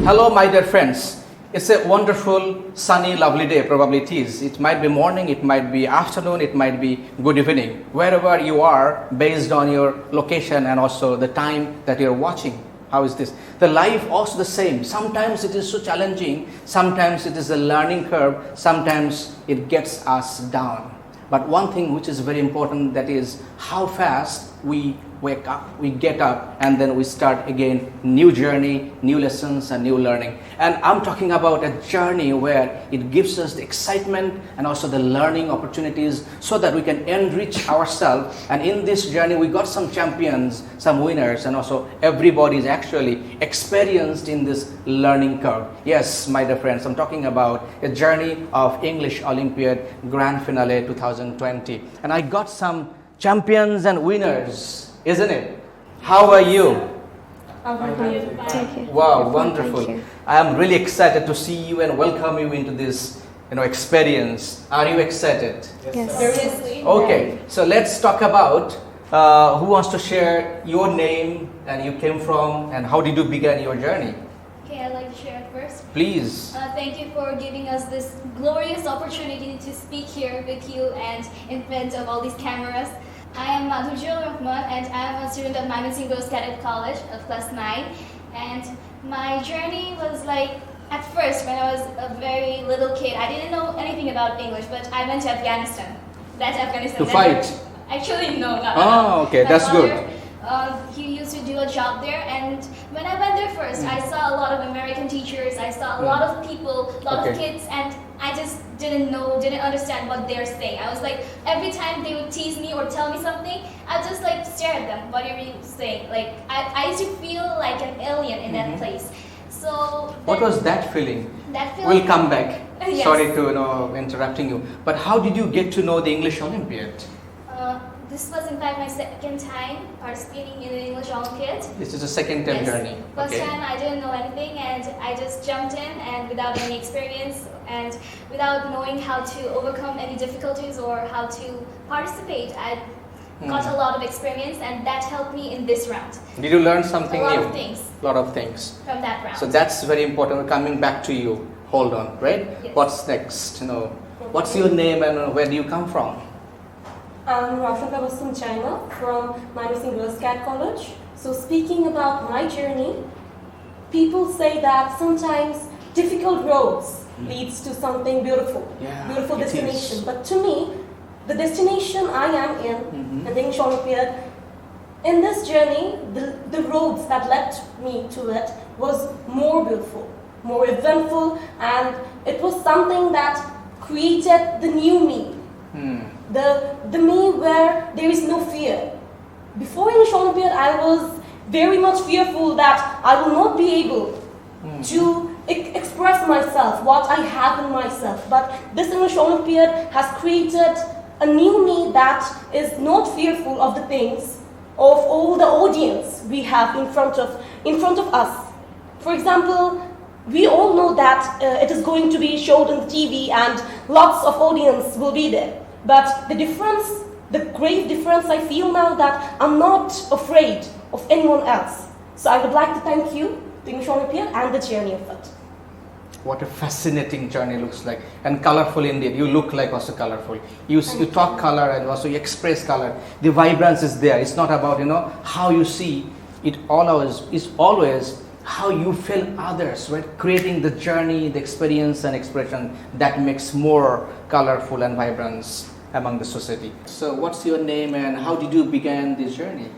Hello, my dear friends. It's a wonderful, sunny, lovely day. Probably it is. It might be morning, it might be afternoon, it might be good evening. Wherever you are, based on your location and also the time that you're watching. How is this? The life also the same. Sometimes it is so challenging. Sometimes it is a learning curve. Sometimes it gets us down. But one thing which is very important, that is how fast we wake up, we get up, and then we start again, new journey, new lessons and new learning. And I'm talking about a journey where it gives us the excitement and also the learning opportunities so that we can enrich ourselves. And in this journey, we got some champions, some winners, and also everybody is actually experienced in this learning curve. Yes, my dear friends, I'm talking about a journey of English Olympiad Grand Finale 2020. And I got some champions and winners, isn't it? How are you? Thank you. Wow, wonderful. I am really excited to see you and welcome you into this experience. Are you excited? Yes. Seriously? Okay, so let's talk about who wants to share your name and you came from and how did you begin your journey? Okay, I'd like to share it first. Please. Thank you for giving us this glorious opportunity to speak here with you and in front of all these cameras. I am Rahman and I am a student of Mymensingh Girls Cadet College of class 9. And my journey was like, at first when I was a very little kid, I didn't know anything about English, but I went to Afghanistan. That's Afghanistan. To fight? Actually, no, not Oh, okay, that's good. He used to do a job there, and when I went there first, I saw a lot of American teachers, I saw a lot of people, a lot of kids, and I just didn't understand what they're saying. I was like, every time they would tease me or tell me something, I'd just like stare at them. What are you saying? Like, I used to feel like an alien in that place. So what was that feeling? That feeling. We'll come back. Yes. Sorry to interrupting you. But how did you get to know the English Olympiad? This was in fact my second time participating in the English Olympiad. This is a second time journey. First time I didn't know anything and I just jumped in, and without any experience and without knowing how to overcome any difficulties or how to participate, I got a lot of experience, and that helped me in this round. Did you learn something new? A lot of things. A lot of things. From that round. So that's very important. Coming back to you. Hold on, right? Yes. What's next? What's your name and where do you come from? I'm Rashida China from Mymensingh Girls Cadet College. So speaking about my journey, people say that sometimes difficult roads leads to something beautiful, beautiful destination. But to me, the destination I am in, the English Olympiad, in this journey, the roads that led me to it was more beautiful, more eventful, and it was something that created the new me. The me where there is no fear. Before English Olympiad, I was very much fearful that I will not be able to express myself, what I have in myself. But this English Olympiad has created a new me that is not fearful of the things, of all the audience we have in front of us. For example, we all know that it is going to be showed on the TV and lots of audience will be there. But the difference, the great difference I feel now, that I'm not afraid of anyone else. So I would like to thank you, the English Olympiad, and the journey of it. What a fascinating journey looks like, and colorful indeed. You look like also colorful. You talk color and also you express color. The vibrance is there. It's not about how you see it. It's always how you feel others, right? Creating the journey, the experience and expression that makes more colorful and vibrance among the society. So what's your name and how did you begin this journey?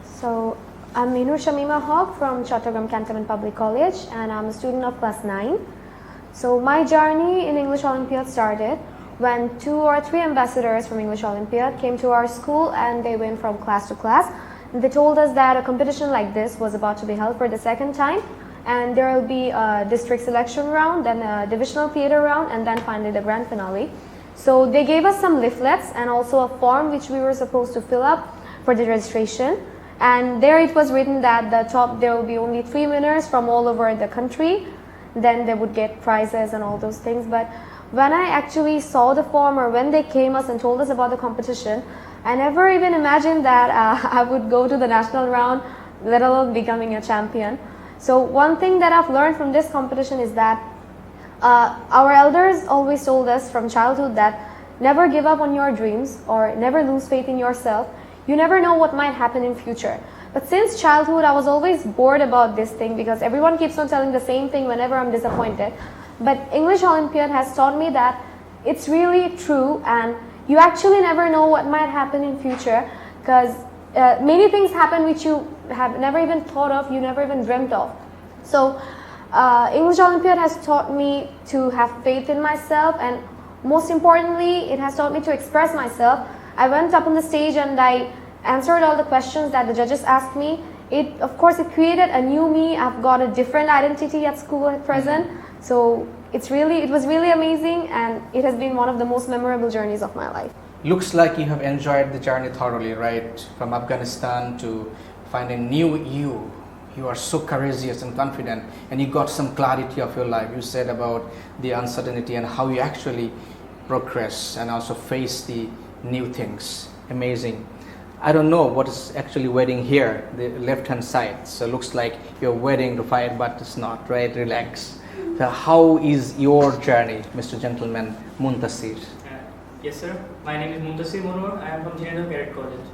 So I'm Minur Shamima Haq from Chattogram Cantonment Public College, and I'm a student of class 9. So my journey in English Olympiad started when 2 or 3 ambassadors from English Olympiad came to our school, and they went from class to class. And they told us that a competition like this was about to be held for the second time, and there will be a district selection round, then a divisional theater round, and then finally the grand finale. So they gave us some leaflets and also a form which we were supposed to fill up for the registration. And there it was written that there will be only 3 winners from all over the country. Then they would get prizes and all those things. But when I actually saw the form, or when they came us and told us about the competition, I never even imagined that I would go to the national round, let alone becoming a champion. So one thing that I've learned from this competition is that our elders always told us from childhood that never give up on your dreams or never lose faith in yourself. You never know what might happen in future. But since childhood, I was always bored about this thing because everyone keeps on telling the same thing whenever I'm disappointed. But English Olympiad has taught me that it's really true, and you actually never know what might happen in future, because many things happen which you have never even thought of, you never even dreamt of. So English Olympiad has taught me to have faith in myself, and most importantly, it has taught me to express myself. I went up on the stage and I answered all the questions that the judges asked me. Of course, it created a new me. I've got a different identity at school at present. So it was really amazing, and it has been one of the most memorable journeys of my life. Looks like you have enjoyed the journey thoroughly, right? From Afghanistan to finding new you. You are so courageous and confident, and you got some clarity of your life. You said about the uncertainty and how you actually progress and also face the new things. Amazing. I don't know what is actually waiting here, the left hand side. So it looks like you're waiting to fight, but it's not, right? Relax. So how is your journey, Mr. Gentleman Muntasir? Yes, sir. My name is Muntasir Monor. I am from General Cadet College.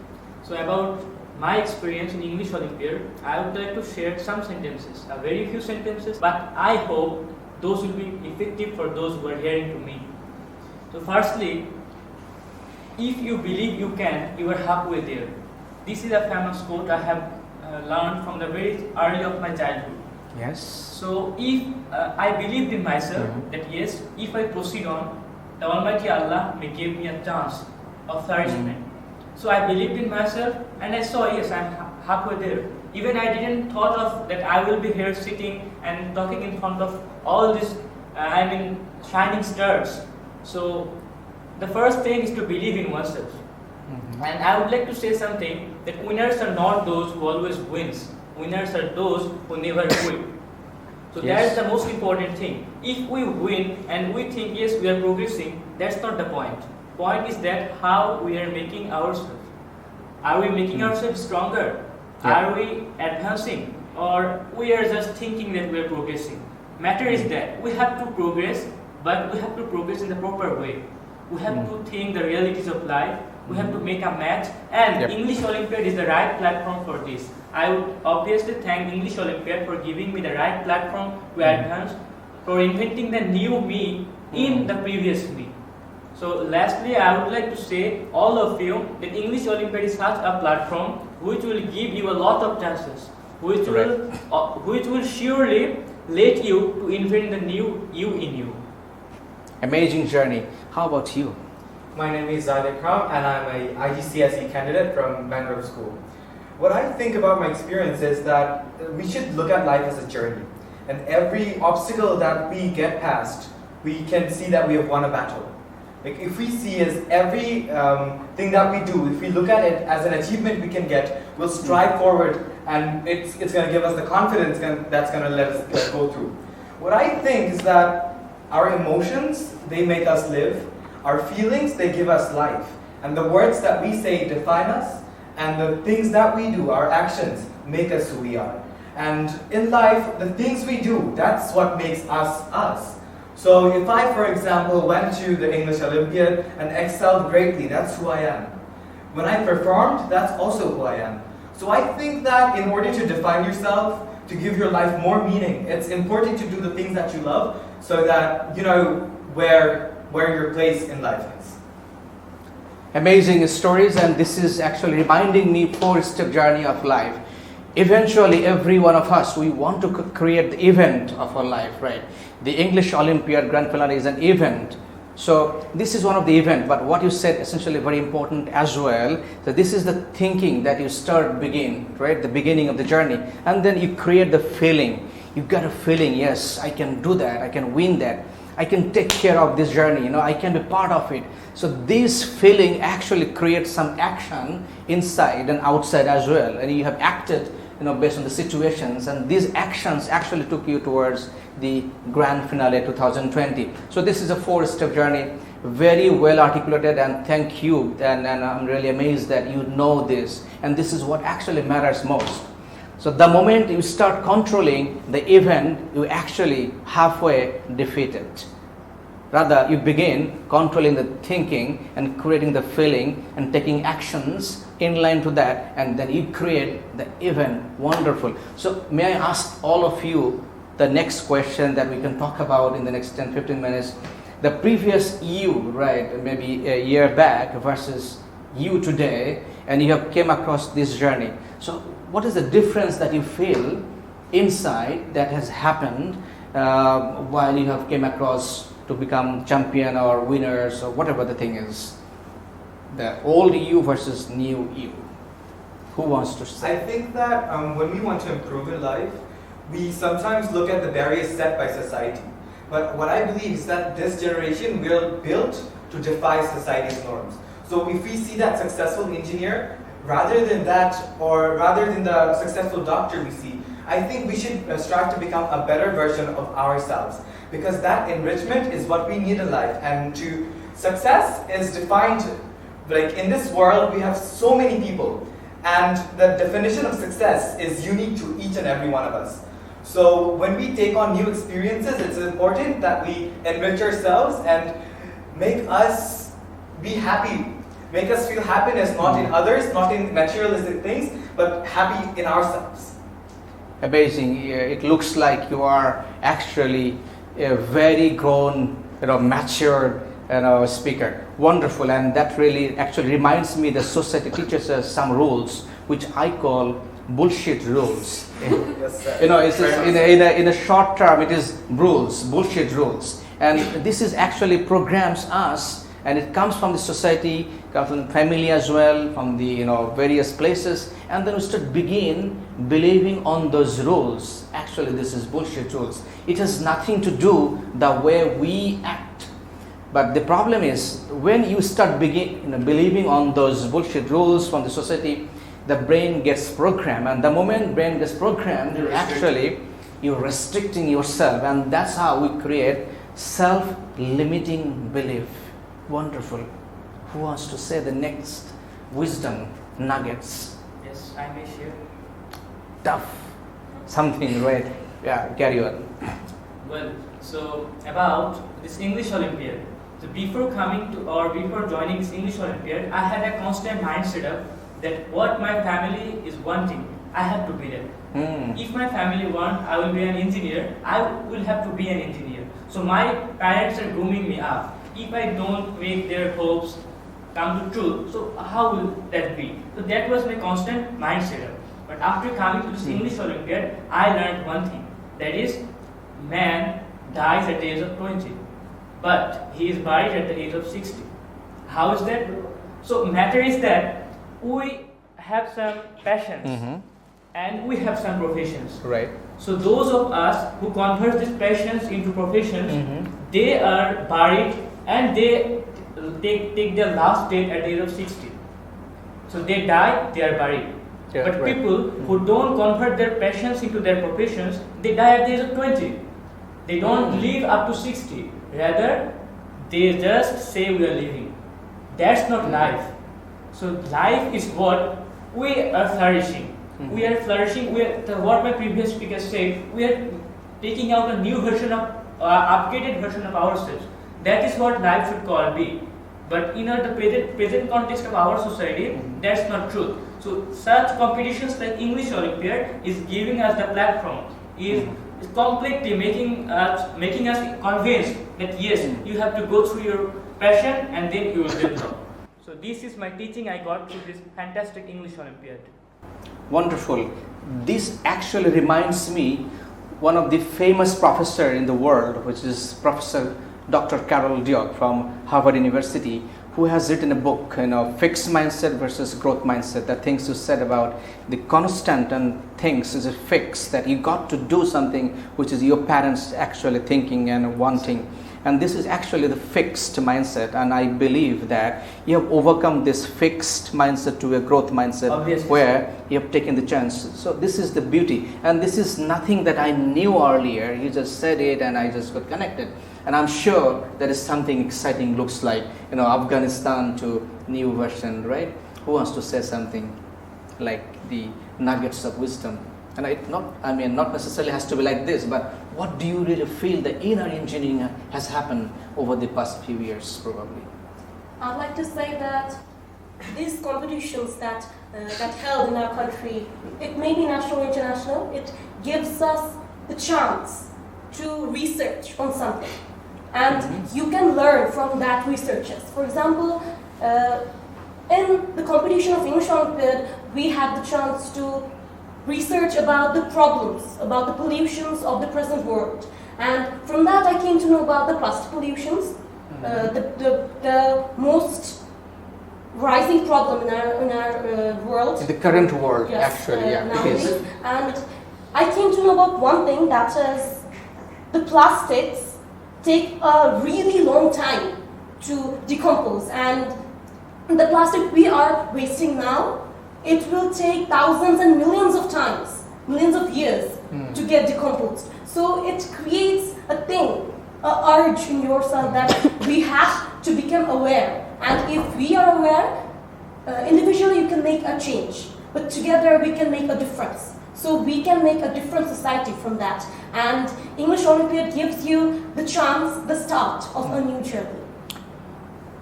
So about my experience in English Olympiad, I would like to share some sentences, a very few sentences, but I hope those will be effective for those who are hearing to me. So firstly, if you believe you can, you are halfway there. This is a famous quote I have learned from the very early of my childhood. Yes. So if I believed in myself that yes, if I proceed on, the Almighty Allah may give me a chance of flourishment. So I believed in myself and I saw, yes, I'm halfway there. Even I didn't thought of that I will be here sitting and talking in front of all these, shining stars. So the first thing is to believe in oneself. And I would like to say something, that winners are not those who always wins. Winners are those who never quit. So that is the most important thing. If we win and we think yes, we are progressing, that's not the point. Point is that how we are making ourselves. Are we making ourselves stronger? Are we advancing? Or we are just thinking that we are progressing? Matter is that we have to progress, but we have to progress in the proper way. We have to think the realities of life. We have to make a match, and English Olympiad is the right platform for this. I would obviously thank English Olympiad for giving me the right platform to advance, for inventing the new me in the previous me. So lastly, I would like to say all of you that English Olympiad is such a platform which will give you a lot of chances, which will surely let you to invent the new you in you. Amazing journey. How about you? My name is Zaid Ikram and I'm a IGCSE candidate from Bangalore School. What I think about my experience is that we should look at life as a journey. And every obstacle that we get past, we can see that we have won a battle. Like if we see as every thing that we do, if we look at it as an achievement we can get, we'll strive forward, and it's going to give us the confidence that's going to let us go through. What I think is that our emotions, they make us live. Our feelings, they give us life. And the words that we say define us, and the things that we do, our actions, make us who we are. And in life, the things we do, that's what makes us us. So if I, for example, went to the English Olympiad and excelled greatly, that's who I am. When I performed, that's also who I am. So I think that in order to define yourself, to give your life more meaning, it's important to do the things that you love so that you know where your place in life is. Amazing stories, and this is actually reminding me four-step journey of life. Eventually, every one of us, we want to create the event of our life, right? The English Olympiad Grand Final is an event. So this is one of the event, but what you said essentially very important as well. So this is the thinking that you begin, right? The beginning of the journey, and then you create the feeling. You got a feeling, yes, I can do that, I can win that. I can take care of this journey, I can be part of it. So this feeling actually creates some action inside and outside as well. And you have acted, based on the situations, and these actions actually took you towards the Grand Finale 2020. So this is a four-step journey, very well articulated, and thank you. And I'm really amazed that you know this. And this is what actually matters most. So the moment you start controlling the event, you actually halfway defeat it. Rather, you begin controlling the thinking and creating the feeling and taking actions in line to that, and then you create the event wonderful. So may I ask all of you the next question that we can talk about in the next 10-15 minutes. The previous you, right, maybe a year back versus you today, and you have came across this journey. So what is the difference that you feel inside that has happened while you have came across to become champion or winners or whatever the thing is? The old you versus new you. Who wants to say? I think that when we want to improve in life, we sometimes look at the barriers set by society. But what I believe is that this generation, we are built to defy society's norms. So if we see that successful engineer, rather than that, or rather than the successful doctor we see, I think we should strive to become a better version of ourselves. Because that enrichment is what we need in life. And success is defined, like in this world, we have so many people. And the definition of success is unique to each and every one of us. So when we take on new experiences, it's important that we enrich ourselves and make us be happy. Make us feel happiness not in others, not in materialistic things, but happy in ourselves. Amazing. It looks like you are actually a very grown, matured, speaker. Wonderful. And that really actually reminds me the society teaches us some rules, which I call bullshit rules. Yes, sir. It's in a short term, it is rules, bullshit rules. And this is actually programs us, and it comes from the society, comes from the family as well, from the various places, and then we start begin believing on those rules. Actually, this is bullshit rules. It has nothing to do the way we act. But the problem is when you start believing on those bullshit rules from the society, the brain gets programmed, and the moment brain gets programmed, you're restricting yourself, and that's how we create self-limiting belief. Wonderful. Who wants to say the next wisdom nuggets? Yes, I may share. Tough. Something, right? Yeah, carry on. Well, so about this English Olympiad. So before joining this English Olympiad, I had a constant mindset of that what my family is wanting, I have to be there. If my family want, I will be an engineer, I will have to be an engineer. So my parents are grooming me up. If I don't make their hopes come to truth, so how will that be? So that was my constant mindset. But after coming to this English Olympiad, I learned one thing. That is, man dies at the age of 20, but he is buried at the age of 60. How is that? So matter is that we have some passions and we have some professions. Right. So those of us who convert these passions into professions, they are buried and they take their last state at the age of 60. So they die, they are buried. Yeah, but right. people who don't convert their passions into their professions, they die at the age of 20. They don't live up to 60. Rather, they just say we are living. That's not life. So life is what we are flourishing. We are flourishing. What my previous speaker said, we are taking out a new version of, upgraded version of ourselves. That is what life should call be. But in the present context of our society, that's not true. So such competitions like English Olympiad is giving us the platform. Is completely making us convinced that yes, you have to go through your passion and then you will develop. So this is my teaching I got through this fantastic English Olympiad. Wonderful. This actually reminds me one of the famous professor in the world, which is Professor Dr. Carol Diok from Harvard University, who has written a book, fixed mindset versus growth mindset. The things you said about the constant and things is a fix, that you got to do something which is your parents actually thinking and wanting. And this is actually the fixed mindset, and I believe that you have overcome this fixed mindset to a growth mindset. Obviously, where you have taken the chance. So this is the beauty, and this is nothing that I knew earlier. You just said it and I just got connected. And I'm sure there is something exciting looks like, Afghanistan to new version, right? Who wants to say something like the nuggets of wisdom? And not necessarily has to be like this, but what do you really feel the inner engineering has happened over the past few years, probably? I'd like to say that these competitions that held in our country, it may be national or international, it gives us the chance to research on something. And you can learn from that researches. For example, in the competition of English Olympiad, we had the chance to research about the problems, about the pollutions of the present world. And from that I came to know about the plastic pollutions, the most rising problem in our world. In the current world, Yes, actually, yeah. nowadays. Yes. And I came to know about one thing, that is the plastics take a really long time to decompose, and the plastic we are wasting now, it will take thousands and millions of times, millions of years to get decomposed. So it creates a thing, an urge in yourself that we have to become aware. And if we are aware, individually you can make a change, but together we can make a difference. So we can make a different society from that. And English Olympiad gives you the chance, the start of a new journey.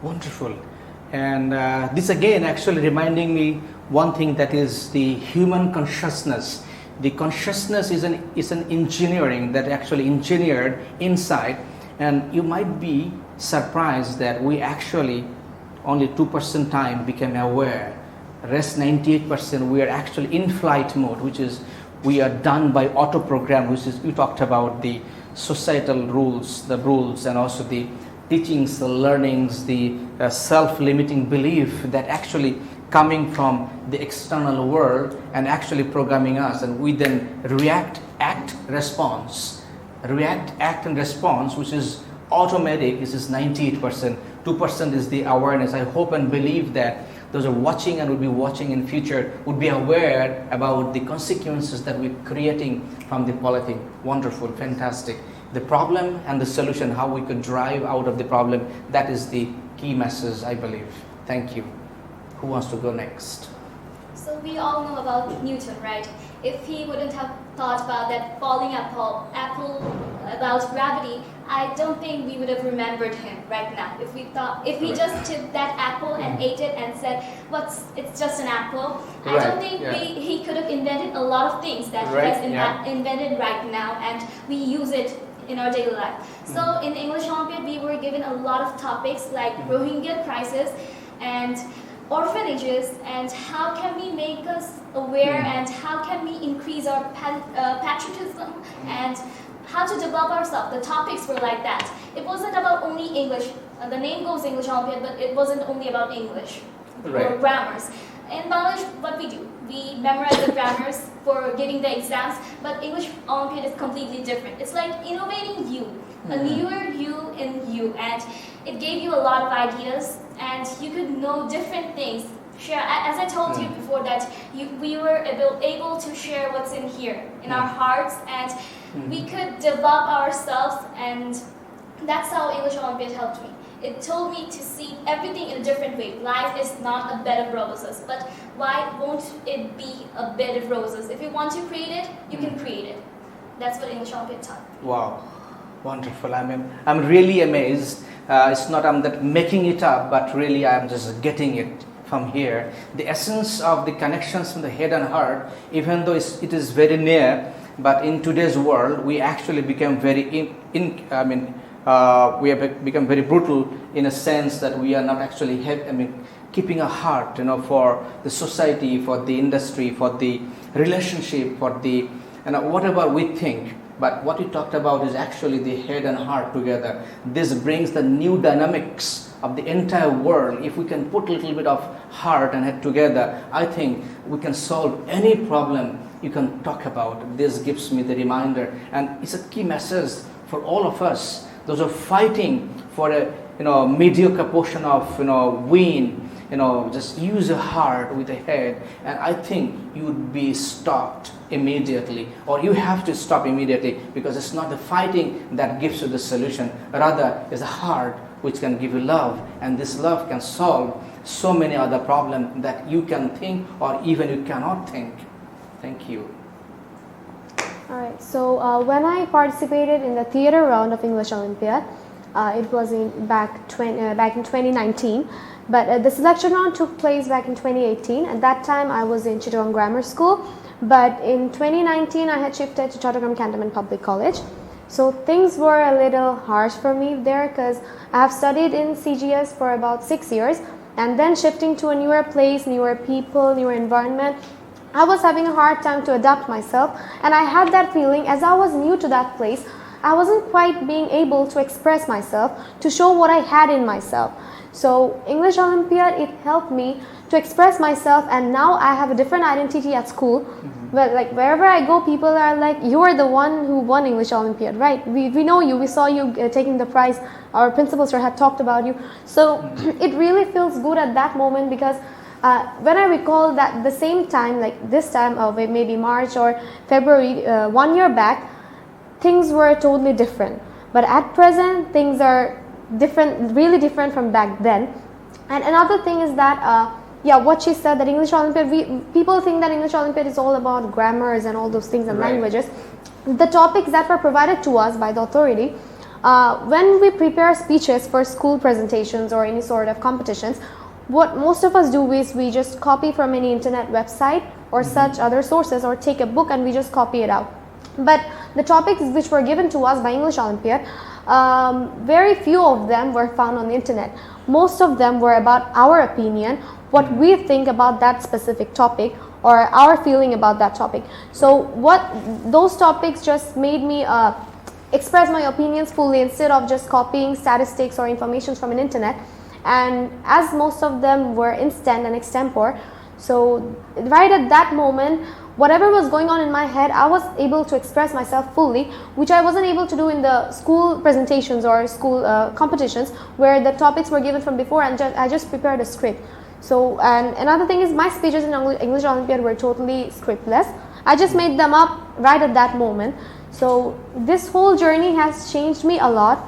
Wonderful. And this again actually reminding me one thing, that is the human consciousness. The consciousness is an engineering that actually engineered inside, and you might be surprised that we actually only 2% time became aware. Rest 98% we are actually in flight mode, which is we are done by auto program, which is you talked about the societal rules, the rules, and also the teachings, the learnings, the self-limiting belief that actually coming from the external world and actually programming us, and we then react, act, response. React, act, and response, which is automatic. This is 98%. 2% is the awareness. I hope and believe that those are watching and will be watching in future would be aware about the consequences that we're creating from the polythene. Wonderful, fantastic. The problem and the solution, how we could drive out of the problem, that is the key message, I believe. Thank you. Who wants to go next? So we all know about Newton, right? If he wouldn't have thought about that falling apple about gravity, I don't think we would have remembered him right now. If we just took that apple and ate it and said, it's just an apple, I don't think he could have invented a lot of things that he has invented right now, and we use it in our daily life. So in English Olympiad, we were given a lot of topics like Rohingya crisis and orphanages, and how can we make us aware, and how can we increase our patriotism, and how to develop ourselves. The topics were like that. It wasn't about only English. The name goes English Olympiad, but it wasn't only about English or grammars. In Bangladesh, what we do, we memorize the grammars for giving the exams, but English Olympiad is completely different. It's like innovating you, a newer you in you, and it gave you a lot of ideas, and you could know different things. Share, as I told you before, that we were able to share what's in here, in our hearts, and we could develop ourselves, and that's how English Olympiad helped me. It told me to see everything in a different way. Life is not a bed of roses, but why won't it be a bed of roses? If you want to create it, you can create it. That's what English Olympiad taught me. Wow, wonderful. I'm really amazed. It's not I'm that making it up, but really I'm just getting it from here. The essence of the connections from the head and heart, even though it is very near, but in today's world we actually become very we have become very brutal in a sense that we are not actually keeping a heart, for the society, for the industry, for the relationship, for the whatever we think. But what we talked about is actually the head and heart together. This brings the new dynamics of the entire world. If we can put a little bit of heart and head together, I think we can solve any problem you can talk about. This gives me the reminder, and it's a key message for all of us. Those are fighting for a mediocre portion of win. Just use your heart with the head, and I think you would be stopped immediately, or you have to stop immediately, because it's not the fighting that gives you the solution. Rather, it's the heart which can give you love, and this love can solve so many other problems that you can think or even you cannot think. Thank you. Alright, so when I participated in the theatre round of English Olympiad, it was back in 2019, but the selection round took place back in 2018. At that time, I was in Chittagong Grammar School, but in 2019, I had shifted to Chattogram Cantonment Public College. So things were a little harsh for me there because I have studied in CGS for about 6 years, and then shifting to a newer place, newer people, newer environment, I was having a hard time to adapt myself, and I had that feeling as I was new to that place, I wasn't quite being able to express myself, to show what I had in myself. So English Olympiad, it helped me to express myself, and now I have a different identity at school. But like wherever I go, people are like, you are the one who won English Olympiad, right? We know you, we saw you taking the prize, our principal sir had talked about you. So it really feels good at that moment because when I recall that the same time, like this time of maybe March or February, 1 year back, things were totally different. But at present, things are different, really different from back then. And another thing is that, yeah, what she said, that English Olympiad, people think that English Olympiad is all about grammars and all those things and languages. The topics that were provided to us by the authority, when we prepare speeches for school presentations or any sort of competitions, what most of us do is we just copy from any internet website or such other sources, or take a book and we just copy it out. But the topics which were given to us by English Olympiad, very few of them were found on the internet. Most of them were about our opinion, what we think about that specific topic, or our feeling about that topic. So what those topics just made me express my opinions fully instead of just copying statistics or information from an internet. And as most of them were instant and extempore, so right at that moment, whatever was going on in my head, I was able to express myself fully, which I wasn't able to do in the school presentations or school competitions where the topics were given from before, and I just prepared a script. So, and another thing is my speeches in English Olympiad were totally scriptless. I just made them up right at that moment. So this whole journey has changed me a lot.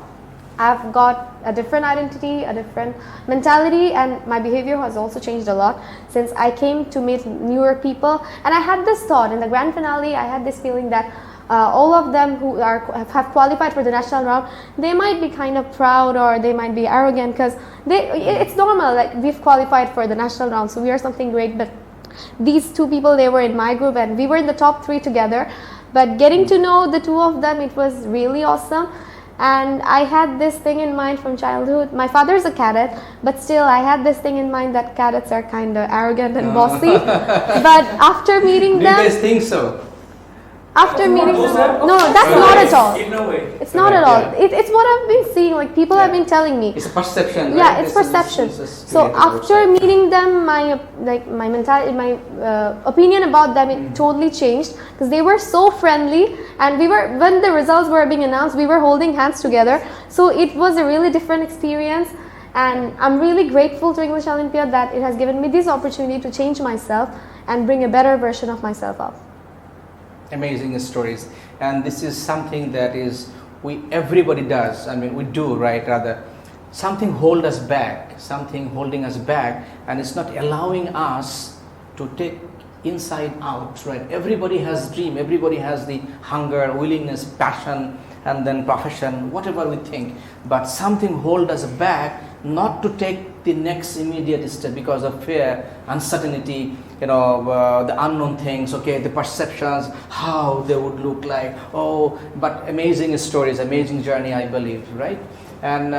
I've got a different identity, a different mentality, and my behavior has also changed a lot since I came to meet newer people. And I had this thought in the grand finale, I had this feeling that all of them who have qualified for the national round, they might be kind of proud or they might be arrogant because it's normal, like we've qualified for the national round, so we are something great. But these two people, they were in my group and we were in the top 3 together. But getting to know the two of them, it was really awesome. And I had this thing in mind from childhood. My father is a cadet, but still I had this thing in mind that cadets are kind of arrogant and bossy. But after meeting them... Do you guys think so? After meeting them... No, that's not at all. In no way. It's not at all. It's what I've been seeing, like people have been telling me. It's a perception, right? Yeah, it's perception. So after meeting them, my mentality, my opinion about them, it totally changed because they were so friendly, and when the results were being announced, we were holding hands together. So it was a really different experience, and I'm really grateful to English Olympiad that it has given me this opportunity to change myself and bring a better version of myself up. Amazing stories, and this is something that is everybody does. I mean, we do, right? Rather, something hold us back, something holding us back, and it's not allowing us to take inside out, right? Everybody has dream, everybody has the hunger, willingness, passion, and then profession, whatever we think, but something hold us back not to take the next immediate step because of fear, uncertainty, the unknown things, okay, the perceptions, how they would look like. Oh, but amazing stories, amazing journey, I believe, right? And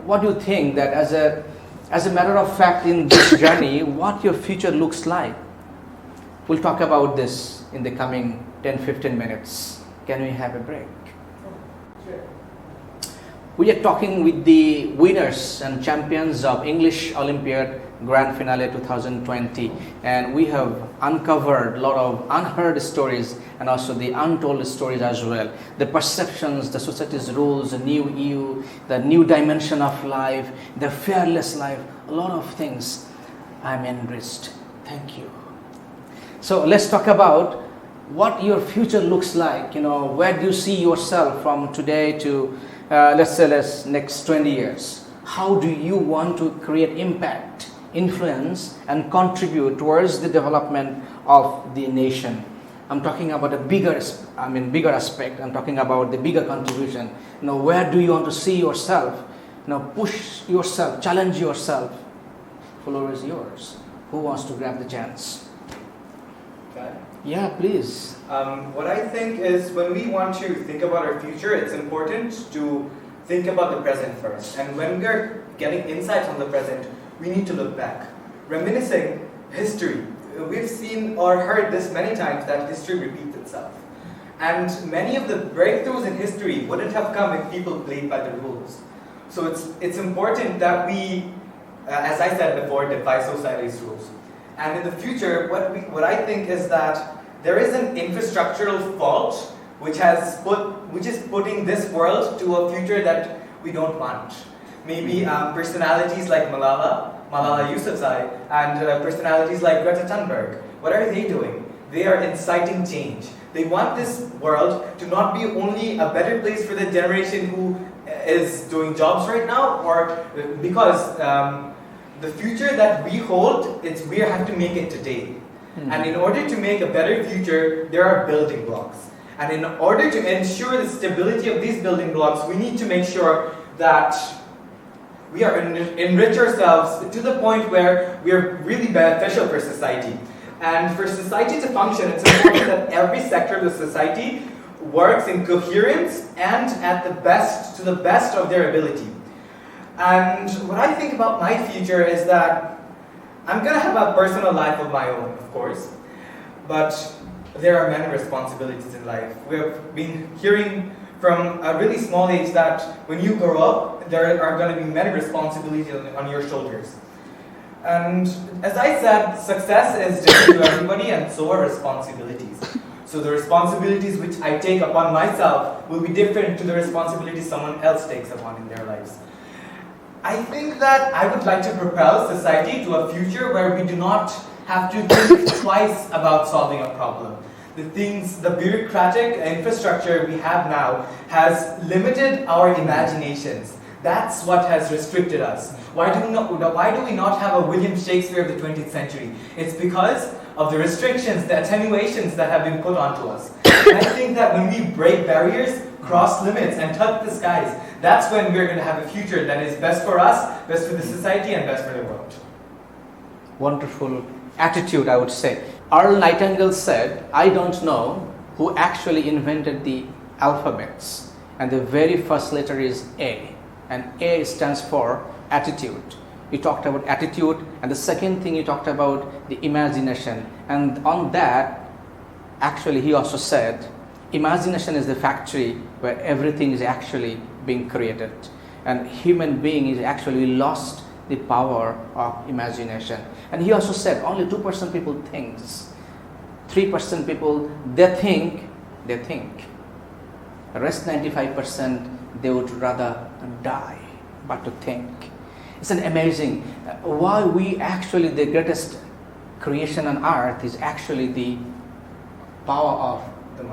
what do you think that as a matter of fact in this journey, what your future looks like? We'll talk about this in the coming 10-15 minutes. Can we have a break? Sure. We are talking with the winners and champions of English Olympiad Grand Finale 2020, and we have uncovered a lot of unheard stories and also the untold stories as well. The perceptions, the society's rules, the new you, the new dimension of life, the fearless life, a lot of things. I'm enriched. Thank you. So let's talk about what your future looks like. Where do you see yourself from today to let's say next 20 years? How do you want to create impact, influence, and contribute towards the development of the nation? I'm talking about bigger aspect. I'm talking about the bigger contribution. Where do you want to see yourself? Push yourself, challenge yourself. Floor is yours. Who wants to grab the chance? Okay. Yeah, please. What I think is when we want to think about our future, it's important to think about the present first. And when we're getting insights on the present, we need to look back. Reminiscing history. We've seen or heard this many times that history repeats itself. And many of the breakthroughs in history wouldn't have come if people played by the rules. So it's important that we, as I said before, defy society's rules. And in the future, what I think is that there is an infrastructural fault which is putting this world to a future that we don't want. Maybe personalities like Malala Yousafzai, and personalities like Greta Thunberg. What are they doing? They are inciting change. They want this world to not be only a better place for the generation who is doing jobs right now, or because the future that we hold, we have to make it today. And in order to make a better future, there are building blocks. And in order to ensure the stability of these building blocks, we need to make sure that we are enrich ourselves to the point where we are really beneficial for society. And for society to function, it's important that every sector of the society works in coherence and to the best of their ability. And what I think about my future is that I'm going to have a personal life of my own, of course, but there are many responsibilities in life. We have been hearing from a really small age that when you grow up, there are going to be many responsibilities on your shoulders. And as I said, success is different to everybody, and so are responsibilities. So the responsibilities which I take upon myself will be different to the responsibilities someone else takes upon in their lives. I think that I would like to propel society to a future where we do not have to think twice about solving a problem. The bureaucratic infrastructure we have now has limited our imaginations. That's what has restricted us. Why do we not have a William Shakespeare of the 20th century? It's because of the restrictions, the attenuations that have been put onto us. And I think that when we break barriers, cross limits, and touch the skies, that's when we're going to have a future that is best for us, best for the society, and best for the world. Wonderful attitude, I would say. Earl Nightingale said, I don't know who actually invented the alphabets, and the very first letter is A, and A stands for attitude. You talked about attitude, and the second thing you talked about the imagination, and on that, actually he also said, imagination is the factory where everything is actually being created, and human being is actually lost the power of imagination. And he also said only 2% people thinks, 3% people they think. The rest 95% they would rather die but to think. It's an amazing why we actually the greatest creation on earth is actually the power of The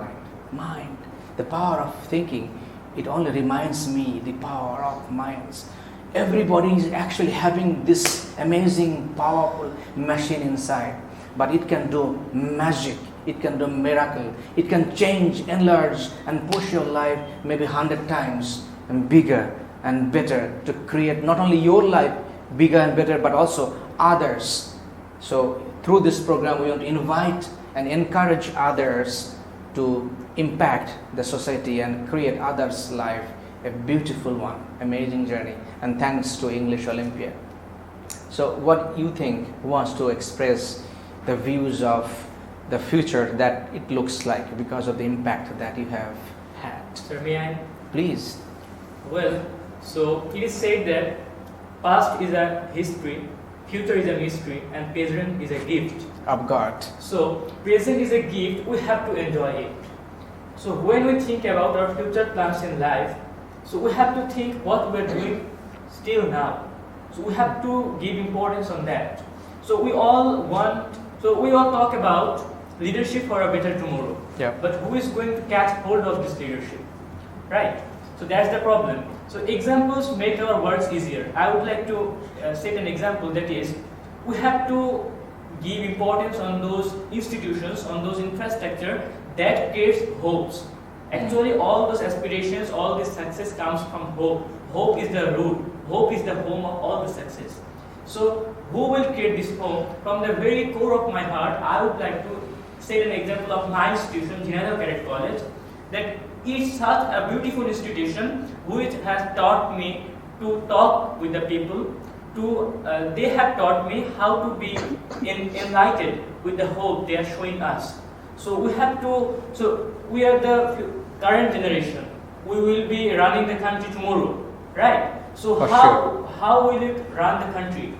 mind. the power of thinking. It only reminds me the power of minds. Everybody is actually having this amazing, powerful machine inside, but it can do magic, it can do miracle, it can change, enlarge, and push your life maybe 100 times and bigger and better to create not only your life bigger and better, but also others. So through this program, we want to invite and encourage others to impact the society and create others' life a beautiful one, amazing journey. And thanks to English Olympiad. So what you think wants to express the views of the future that it looks like because of the impact that you have had? Sir, may I? Please. Well, so it is said that past is a history, future is a mystery, and present is a gift of God. So present is a gift, we have to enjoy it. So when we think about our future plans in life, so we have to think what we're doing still now. So we have to give importance on that. So we all talk about leadership for a better tomorrow. Yeah. But who is going to catch hold of this leadership? Right? So that's the problem. So examples make our words easier. I would like to set an example, that is, we have to give importance on those institutions, on those infrastructure that creates hopes. Actually, all those aspirations, all this success comes from hope. Hope is the root. Hope is the home of all the success. So, who will create this home? From the very core of my heart, I would like to set an example of my institution, General Cadet College, that it's such a beautiful institution which has taught me to talk with the people. They have taught me how to be enlightened with the hope they are showing us. So we have to. So we are the current generation. We will be running the country tomorrow, right? So For how will it run the country?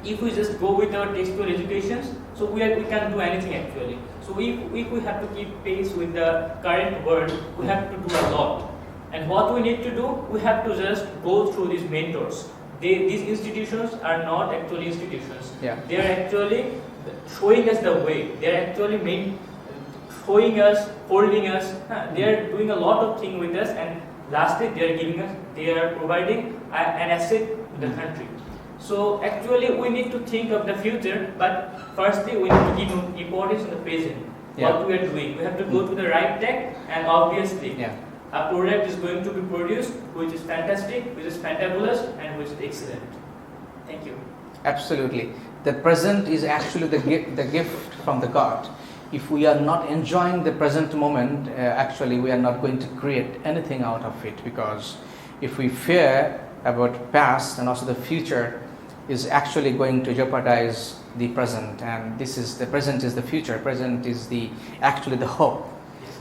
If we just go with our textual educations, so we can't do anything actually. So if we have to keep pace with the current world, we have to do a lot. And what we need to do, we have to just go through these mentors. These institutions are not actually institutions. Yeah. They are actually showing us the way. They are actually showing us, holding us. They are doing a lot of things with us, and lastly, they are providing an asset to the country. So actually, we need to think of the future, but firstly, we need to give importance in the present. Yeah. What we are doing, we have to go to the right track, and obviously, Yeah. a product is going to be produced, which is fantastic, which is fantabulous, and which is excellent. Thank you. Absolutely. The present is actually the gift from the God. If we are not enjoying the present moment, actually we are not going to create anything out of it, because if we fear about past and also the future, is actually going to jeopardize the present, and the present is the future. Present is actually the hope.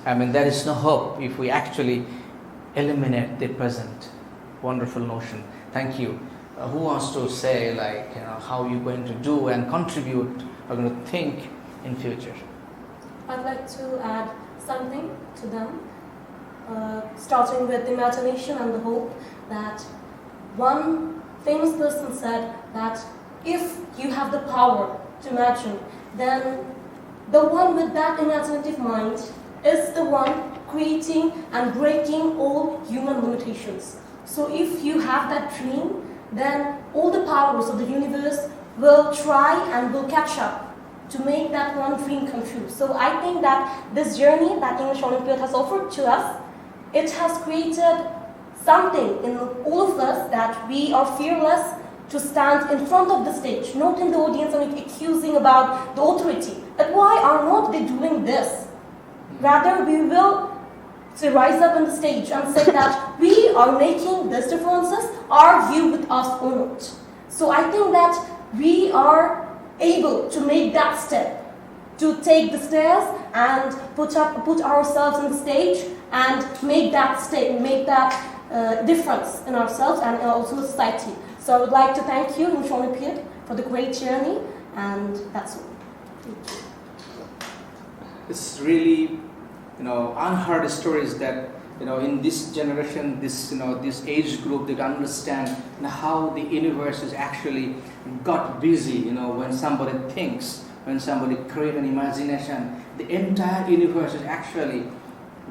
I mean, there is no hope if we actually eliminate the present. Wonderful notion. Thank you. Who wants to say, like, how you're going to do and contribute, or going to think in future? I'd like to add something to them, starting with imagination and the hope. That one famous person said that if you have the power to imagine, then the one with that imaginative mind is the one creating and breaking all human limitations. So if you have that dream, then all the powers of the universe will try and will catch up to make that one dream come true. So I think that this journey that English Olympiad has offered to us, it has created something in all of us, that we are fearless to stand in front of the stage, not in the audience and accusing about the authority. But why are not they doing this? Rather, we will rise up on the stage and say that we are making these differences, argue with us or not. So I think that we are able to make that step, to take the stairs and put ourselves on the stage and make that difference in ourselves and also the society. So I would like to thank you, English Olympiad, for the great journey, and that's all. Thank you. It's really, unheard stories that, in this generation, this age group, they can understand how the universe is actually got busy. When somebody thinks, when somebody create an imagination, the entire universe is actually,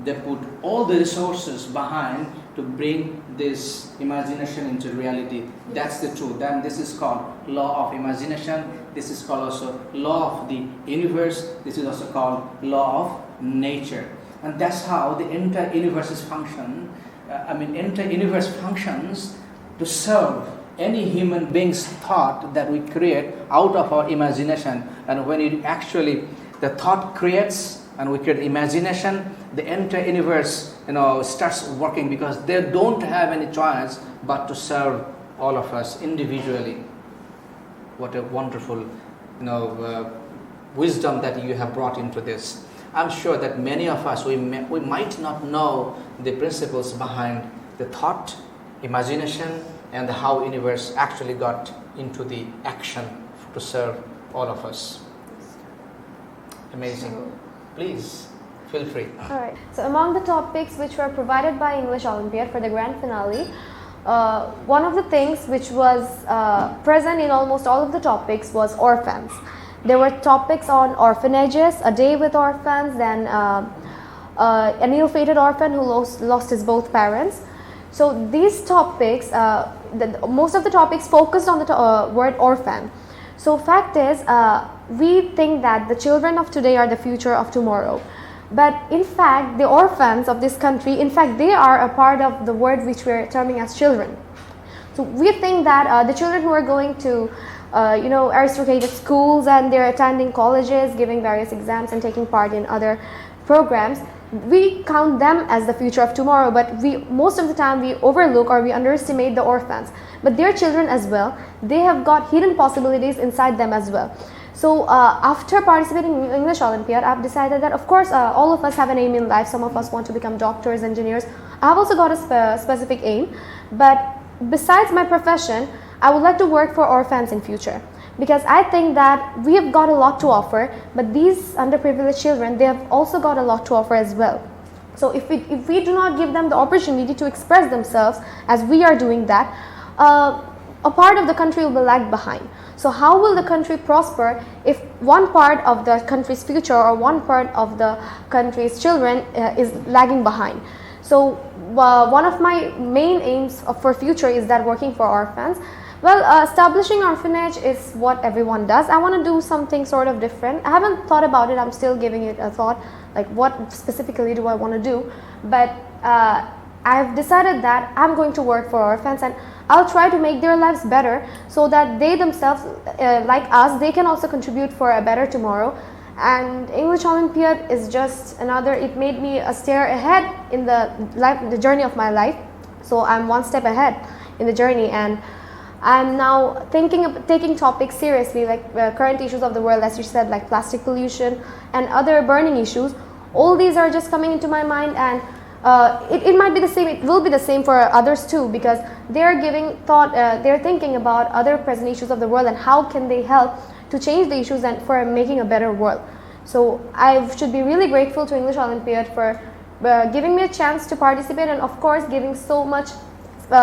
they put all the resources behind to bring this imagination into reality. That's the truth. Then this is called law of imagination. This is called also law of the universe. This is also called law of nature. And that's how the entire universe functions to serve any human being's thought that we create out of our imagination. And when it actually, the thought creates and we create imagination, the entire universe starts working, because they don't have any choice but to serve all of us individually. What a wonderful wisdom that you have brought into this. I'm sure that many of us, we might not know the principles behind the thought, imagination, and how the universe actually got into the action to serve all of us. Amazing. Please, feel free. Alright, so among the topics which were provided by English Olympiad for the grand finale, one of the things which was present in almost all of the topics was orphans. There were topics on orphanages, a day with orphans, then an ill-fated orphan who lost his both parents. So these topics, most of the topics focused on the word orphan. So fact is, we think that the children of today are the future of tomorrow. But in fact, the orphans of this country, in fact, they are a part of the world which we are terming as children. So we think that the children who are going to aristocrated schools and they're attending colleges, giving various exams and taking part in other programs, we count them as the future of tomorrow, but most of the time we overlook or we underestimate the orphans. But their children as well, they have got hidden possibilities inside them as well. So after participating in English Olympiad, I've decided that of course all of us have an aim in life. Some of us want to become doctors, engineers. I've also got a specific aim, but besides my profession, I would like to work for orphans in future, because I think that we have got a lot to offer, but these underprivileged children, they have also got a lot to offer as well. So if we do not give them the opportunity to express themselves as we are doing that, a part of the country will be lagged behind. So how will the country prosper if one part of the country's future or one part of the country's children is lagging behind? So one of my main aims for future is that working for orphans. Well, establishing orphanage is what everyone does. I want to do something sort of different. I haven't thought about it. I'm still giving it a thought, like what specifically do I want to do. But I've decided that I'm going to work for orphans, and I'll try to make their lives better so that they themselves, like us, they can also contribute for a better tomorrow. And English Olympiad is just another, it made me a stair ahead in the journey of my life. So I'm one step ahead in the journey, and I'm now thinking of taking topics seriously, like current issues of the world, as you said, like plastic pollution and other burning issues. All these are just coming into my mind, and it might be the same, it will be the same for others too, because they're giving thought, they're thinking about other present issues of the world and how can they help to change the issues and for making a better world. So I should be really grateful to English Olympiad for giving me a chance to participate, and of course giving so much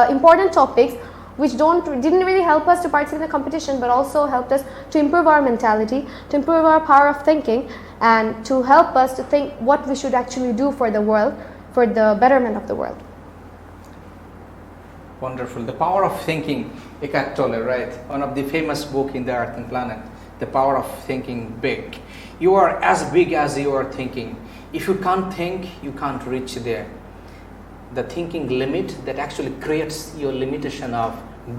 important topics which didn't really help us to participate in the competition, but also helped us to improve our mentality, to improve our power of thinking, and to help us to think what we should actually do for the world, for the betterment of the world. Wonderful. The power of thinking, Eckhart Tolle, right? One of the famous book in the Earth and Planet, The Power of Thinking Big. You are as big as you are thinking. If you can't think, you can't reach there. The thinking limit that actually creates your limitation of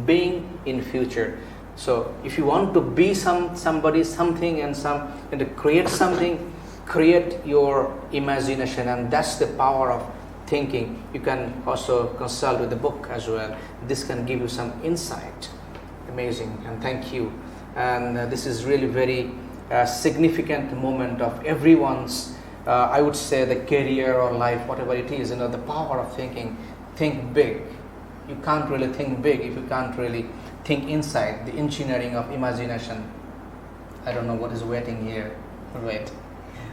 being in future. So if you want to be somebody, something, and to create something, create your imagination, and that's the power of thinking. You can also consult with the book as well. This can give you some insight. Amazing, and thank you. And this is really very significant moment of everyone's, I would say, the career or life, whatever it is. The power of thinking. Think big. You can't really think big if you can't really think inside. The engineering of imagination. I don't know what is waiting here. Wait.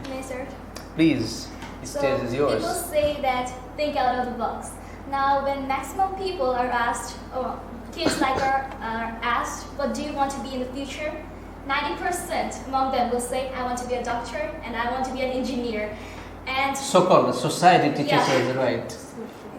May I start? Please, the stage is yours. People say that think out of the box. Now, when maximum people are asked, or kids like are asked, what do you want to be in the future? 90% among them will say, I want to be a doctor and I want to be an engineer. And so-called society teaches us, right?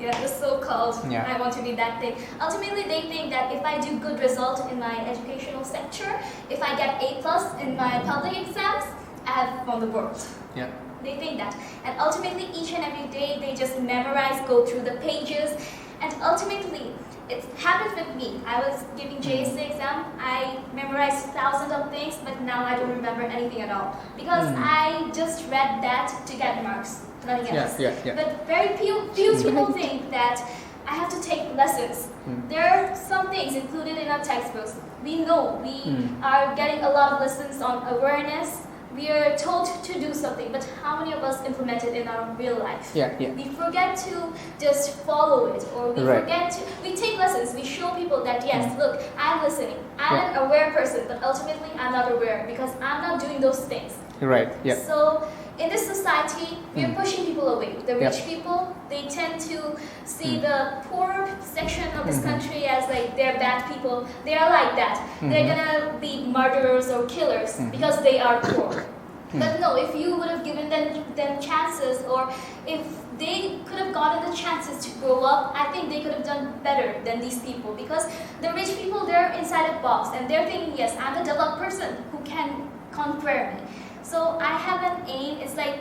Yeah, the so-called, Yeah. I want to be that thing. Ultimately, they think that if I do good result in my educational sector, if I get A+ in my public exams, I have won the world. Yeah. They think that. And ultimately, each and every day, they just memorize, go through the pages, and ultimately, it happened with me. I was giving JSC exam, I memorized thousands of things, but now I don't remember anything at all. Because I just read that to get marks, nothing else. Yeah. But very few people think that I have to take lessons. There are some things included in our textbooks. We know we are getting a lot of lessons on awareness. We are told to do something, but how many of us implement it in our real life? Yeah. We forget to just follow it, or we we take lessons, we show people that yes, look, I'm listening, I'm an aware person, but ultimately I'm not aware because I'm not doing those things. Right, yeah. So in this society, we are pushing people away. The rich people, they tend to see the poor section of this country as like they're bad people. They are like that. They're gonna be murderers or killers because they are poor. But no, if you would have given them chances, or if they could have gotten the chances to grow up, I think they could have done better than these people. Because the rich people, they're inside a box and they're thinking, yes, I'm the developed person who can conquer me. So I have an aim. It's like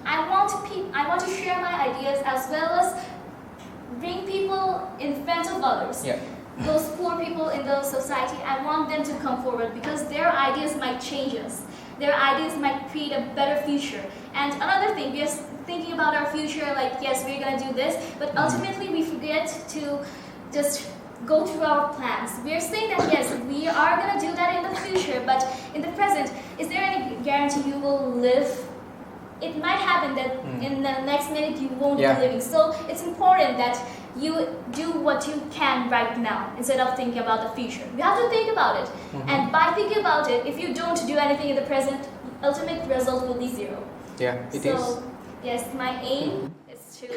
I want to share my ideas as well as bring people in front of others. Yeah. Those poor people in the society, I want them to come forward because their ideas might change us. Their ideas might create a better future. And another thing, we are thinking about our future, like yes, we're gonna do this, but ultimately we forget to just go through our plans. We are saying that yes, we are gonna do that in the future, but in the present, is there any guarantee you will live? It might happen that in the next minute you won't be living. So it's important that you do what you can right now instead of thinking about the future. You have to think about it. And by thinking about it, if you don't do anything in the present, ultimate result will be zero. Yeah, it so, is. Yes, my aim is to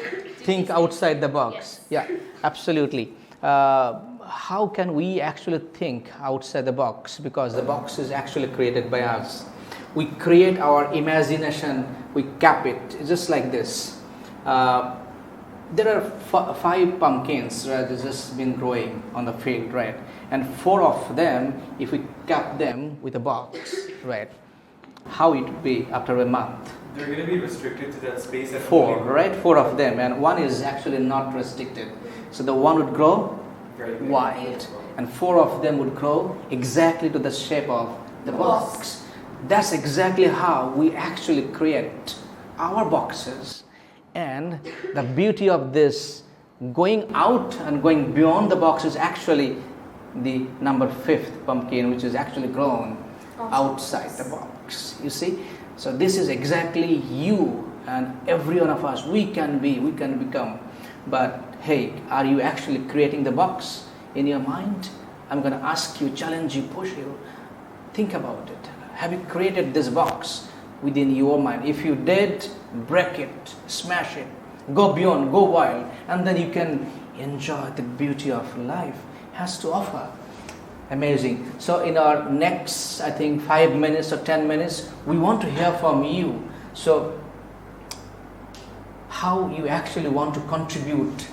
Think outside the box. Yes. Yeah, absolutely. How can we actually think outside the box? Because the box is actually created by us. We create our imagination, we cap it, just like this. There are 5 pumpkins that have just been growing on the field, right? And 4 of them, if we cap them with a box, right? How it would be after a month? They're going to be restricted to that space. And 4, right? 4 of them, and 1 is actually not restricted. So the 1 would grow wide, and 4 of them would grow exactly to the shape of the box. That's exactly how we actually create our boxes. And the beauty of this going out and going beyond the box is actually the number 5th pumpkin, which is actually grown outside the box. You see? So this is exactly you and every one of us. We can become. But hey, are you actually creating the box in your mind? I'm going to ask you, challenge you, push you. Think about it. Have you created this box within your mind? If you did, break it, smash it, go beyond, go wild, and then you can enjoy the beauty of life has to offer. Amazing. So in our next, I think 5 minutes or 10 minutes, we want to hear from you. So how you actually want to contribute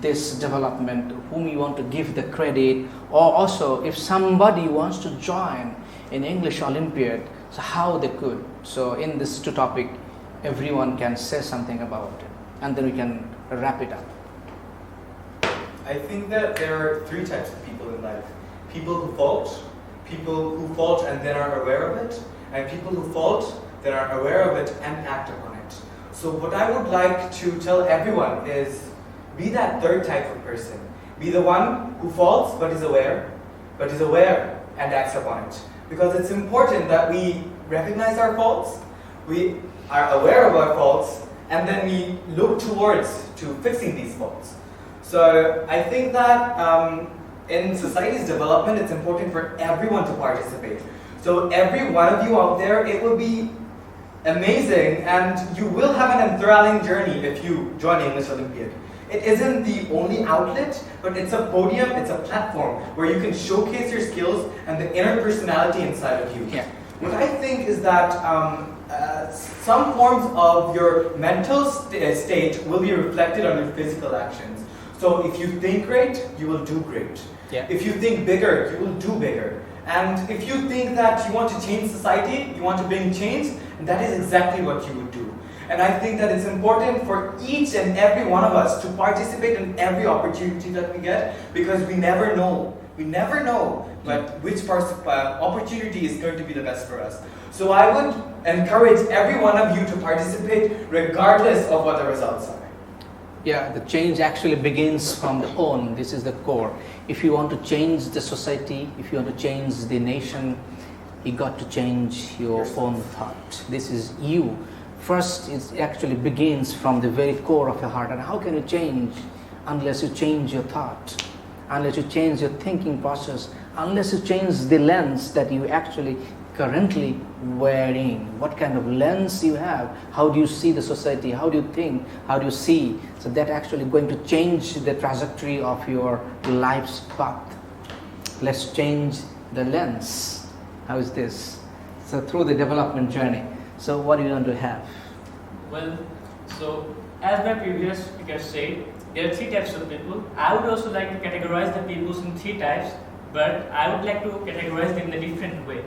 this development, whom you want to give the credit, or also if somebody wants to join in English Olympiad, so how they could. So in this 2 topic, everyone can say something about it, and then we can wrap it up. I think that there are 3 types of people in life. People who fault and then are aware of it, and people who fault, then are aware of it and act upon it. So what I would like to tell everyone is, be that 3rd type of person. Be the one who faults but is aware and acts upon it. Because it's important that we recognize our faults, we are aware of our faults, and then we look towards to fixing these faults. So I think that in society's development, it's important for everyone to participate. So every one of you out there, it will be amazing, and you will have an enthralling journey if you join English Olympiad. It isn't the only outlet, but it's a podium, it's a platform where you can showcase your skills and the inner personality inside of you. Yeah. What I think is that some forms of your mental state will be reflected on your physical actions. So if you think great, you will do great. Yeah. If you think bigger, you will do bigger. And if you think that you want to change society, you want to bring change, that is exactly what you would do. And I think that it's important for each and every one of us to participate in every opportunity that we get, because we never know. We never know but which opportunity is going to be the best for us. So I would encourage every one of you to participate regardless of what the results are. Yeah, the change actually begins from the own. This is the core. If you want to change the society, if you want to change the nation, you got to change your own thought. This is you. First, it actually begins from the very core of your heart. And how can you change unless you change your thought, unless you change your thinking process, unless you change the lens that you actually currently wearing? What kind of lens you have? How do you see the society? How do you think? How do you see? So that actually going to change the trajectory of your life's path. Let's change the lens. How is this? So through the development journey. So what do you want to have? Well, so as my previous speaker said, there are 3 types of people. I would also like to categorize the people in 3 types, but I would like to categorize them in a different way.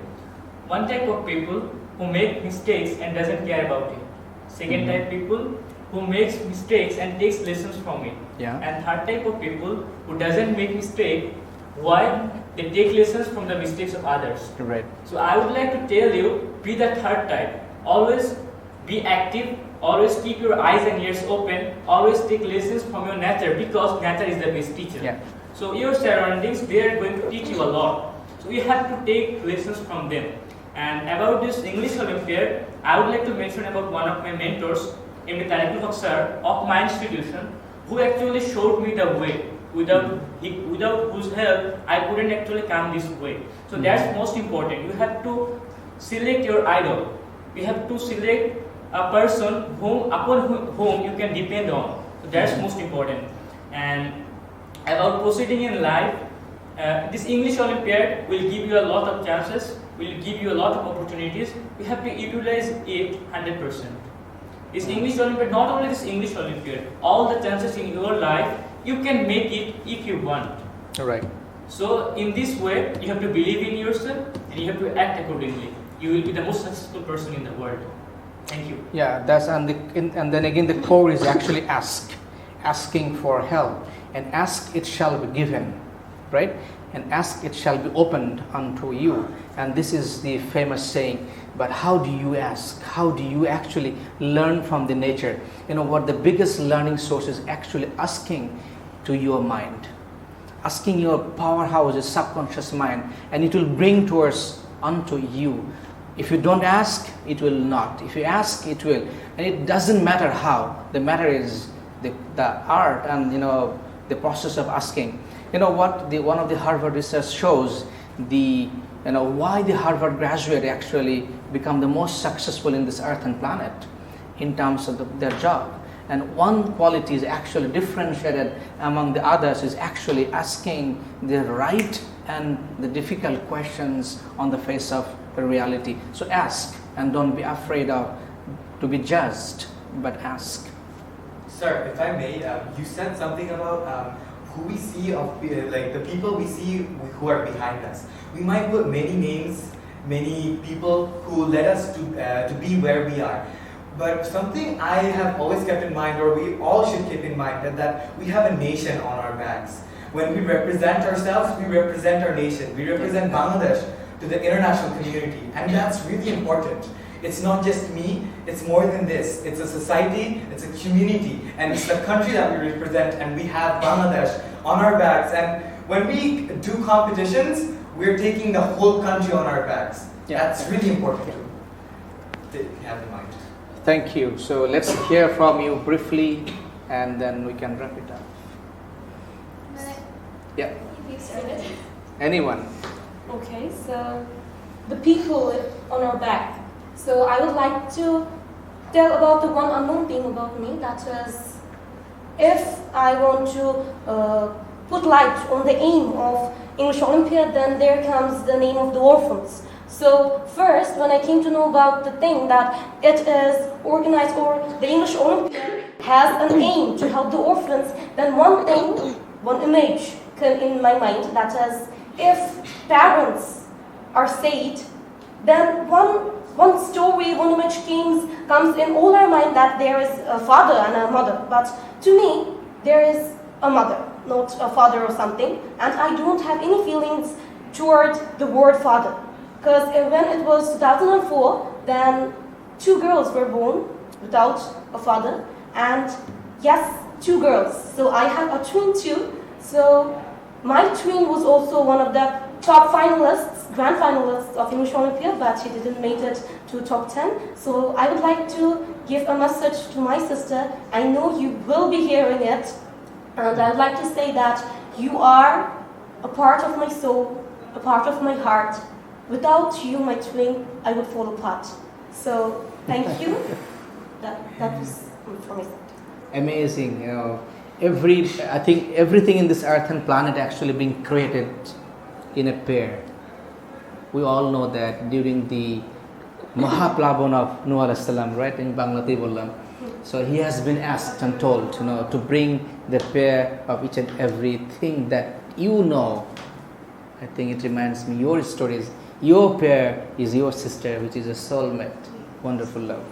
one type of people who make mistakes and doesn't care about it. Second type people who makes mistakes and takes lessons from it. Yeah. And third type of people who doesn't make mistake, why they take lessons from the mistakes of others. Right. So I would like to tell you, be the third type. Always be active, always keep your eyes and ears open, always take lessons from your nature, because nature is the best teacher. Yeah. So your surroundings, they are going to teach you a lot. So you have to take lessons from them. And about this English Olympiad, I would like to mention about one of my mentors, Mr. Tarikul Haq sir of my institution, who actually showed me the way. Without whose help, I couldn't actually come this way. So that's most important. You have to select your idol. You have to select a person upon whom you can depend on. So that's most important. And about proceeding in life, this English Olympiad will give you a lot of chances, will give you a lot of opportunities. You have to utilize it 100%. This English Olympiad, not only this English Olympiad, all the chances in your life, you can make it if you want. Right. So in this way, you have to believe in yourself and you have to act accordingly. You will be the most successful person in the world. Thank you. Yeah, and then again the core is actually asking for help, and ask it shall be given, right? And ask it shall be opened unto you. And this is the famous saying. But how do you ask? How do you actually learn from the nature? You know what, the biggest learning source is actually asking to your mind, asking your powerhouse, your subconscious mind, and it will bring towards unto you. If you don't ask, it will not. If you ask, it will. And it doesn't matter how. The matter is the art and the process of asking. You know what? One of the Harvard research shows why the Harvard graduate actually become the most successful in this earth and planet in terms of their job. And one quality is actually differentiated among the others is actually asking the right and the difficult questions on the face of the reality. So ask, and don't be afraid of to be judged, but ask. Sir, if I may, you said something about who we see like the people we see who are behind us. We might put many names, many people who led us to be where we are. But something I have always kept in mind, or we all should keep in mind, that we have a nation on our backs. When we represent ourselves, we represent our nation. We represent Bangladesh to the international community, and that's really important. It's not just me, it's more than this. It's a society, it's a community, and it's the country that we represent, and we have Bangladesh on our backs. And when we do competitions, we're taking the whole country on our backs. Yeah. That's really important to have in mind. Thank you. So let's hear from you briefly, and then we can wrap it up. Yeah. You started. Anyone? Okay, so the people on our back. So I would like to tell about the one unknown thing about me, that is, if I want to put light on the aim of English Olympiad, then there comes the name of the orphans. So first, when I came to know about the thing that it is organized, or the English Olympiad has an aim to help the orphans, then one image came in my mind, that is, if parents are sad, then one story, one image comes in all our mind, that there is a father and a mother. But to me, there is a mother, not a father or something. And I don't have any feelings toward the word father. Because when it was 2004, then 2 girls were born without a father. And yes, 2 girls. So I have a twin too. So my twin was also one of the top finalists, grand finalists of English Olympiad, but she didn't make it to top 10. So I would like to give a message to my sister. I know you will be hearing it. And I would like to say that you are a part of my soul, a part of my heart. Without you, my twin, I would fall apart. So thank you. That was from my side. Amazing. I think everything in this earth and planet actually being created in a pair. We all know that during the Mahaplavan of Nuh alayhi salam, right, in Banglate bollam. So he has been asked and told, to bring the pair of each and everything that I think it reminds me, your stories, Your pair is your sister, which is a soulmate. Wonderful love.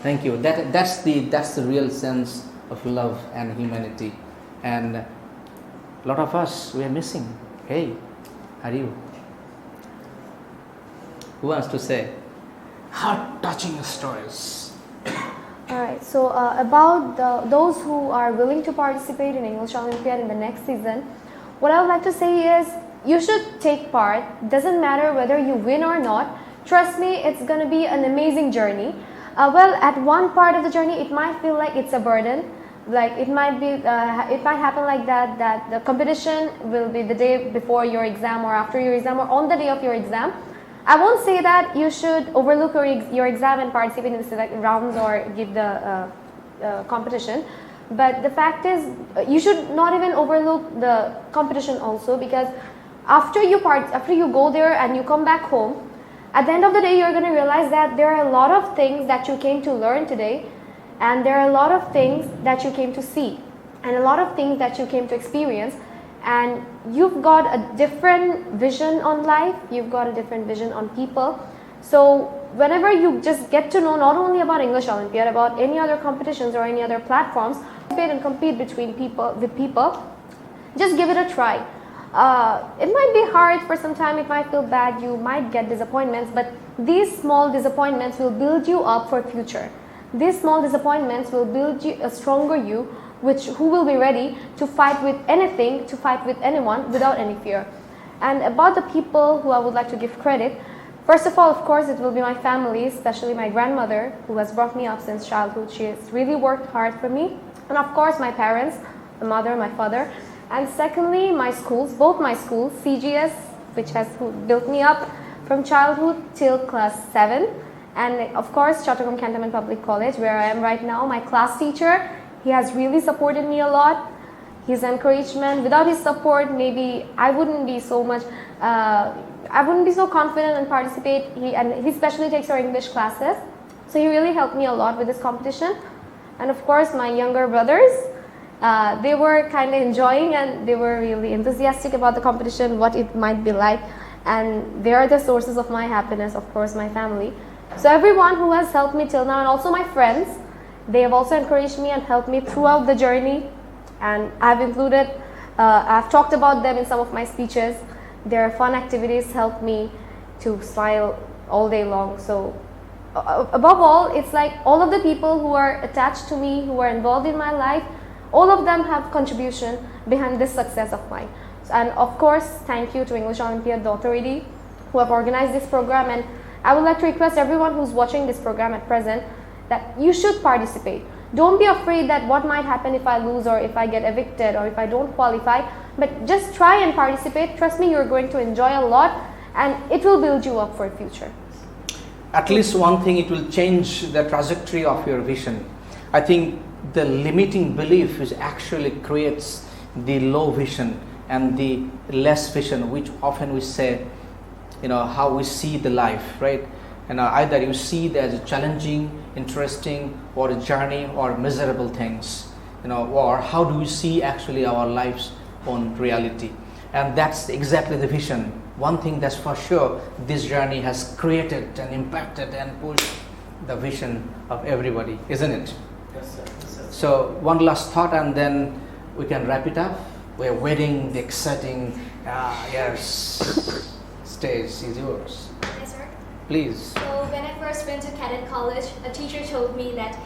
Thank you. That's the real sense of love and humanity. And a lot of us, we are missing. Hey, how are you? Who wants to say? Heart-touching stories. Alright, so about those who are willing to participate in English Olympiad in the next season, what I would like to say is you should take part. Doesn't matter whether you win or not. Trust me, it's going to be an amazing journey. Well, at one part of the journey, it might feel like it's a burden. Like it might happen like that the competition will be the day before your exam or after your exam or on the day of your exam. I won't say that you should overlook your exam and participate in the select rounds or give the competition. But the fact is, you should not even overlook the competition also, because after you go there and you come back home, at the end of the day, you're going to realize that there are a lot of things that you came to learn today, and there are a lot of things that you came to see, and a lot of things that you came to experience. And you've got a different vision on life, you've got a different vision on people. So whenever you just get to know not only about English Olympiad, about any other competitions or any other platforms, and compete with people, just give it a try. It might be hard for some time, it might feel bad, you might get disappointments, but these small disappointments will build you up for future. These small disappointments will build you a stronger you, who will be ready to fight with anything, to fight with anyone without any fear. And about the people who I would like to give credit, first of all, of course, it will be my family, especially my grandmother, who has brought me up since childhood. She has really worked hard for me. And of course, my parents, my mother, my father. And secondly, my schools, both my schools, CGS, who built me up from childhood till class 7. And of course, Chattogram Cantonment Public College, where I am right now, my class teacher. He has really supported me a lot. His encouragement, without his support, maybe I wouldn't be so confident and participate. He especially takes our English classes. So he really helped me a lot with this competition. And of course, my younger brothers, they were kind of enjoying and they were really enthusiastic about the competition, what it might be like. And they are the sources of my happiness, of course, my family. So everyone who has helped me till now, and also my friends, they have also encouraged me and helped me throughout the journey, and I've talked about them in some of my speeches. Their fun activities help me to smile all day long. So above all, it's like all of the people who are attached to me, who are involved in my life, all of them have contribution behind this success of mine. And of course, thank you to English Olympiad Authority who have organized this program. And I would like to request everyone who's watching this program at present that you should participate. Don't be afraid that what might happen if I lose or if I get evicted or if I don't qualify, but just try and participate. Trust me, you're going to enjoy a lot and it will build you up for the future. At least one thing, it will change the trajectory of your vision. I think the limiting belief is actually creates the low vision and the less vision, which often we say, how we see the life, right? And either you see it as a challenging, interesting, or a journey, or miserable things, or how do we see actually our lives on reality? And that's exactly the vision. One thing that's for sure, this journey has created and impacted and pushed the vision of everybody, isn't it? Yes, sir. Yes, sir. So one last thought and then we can wrap it up. We're waiting the exciting, stage is yours. Yes, sir. Please. So when I first went to cadet college, a teacher told me that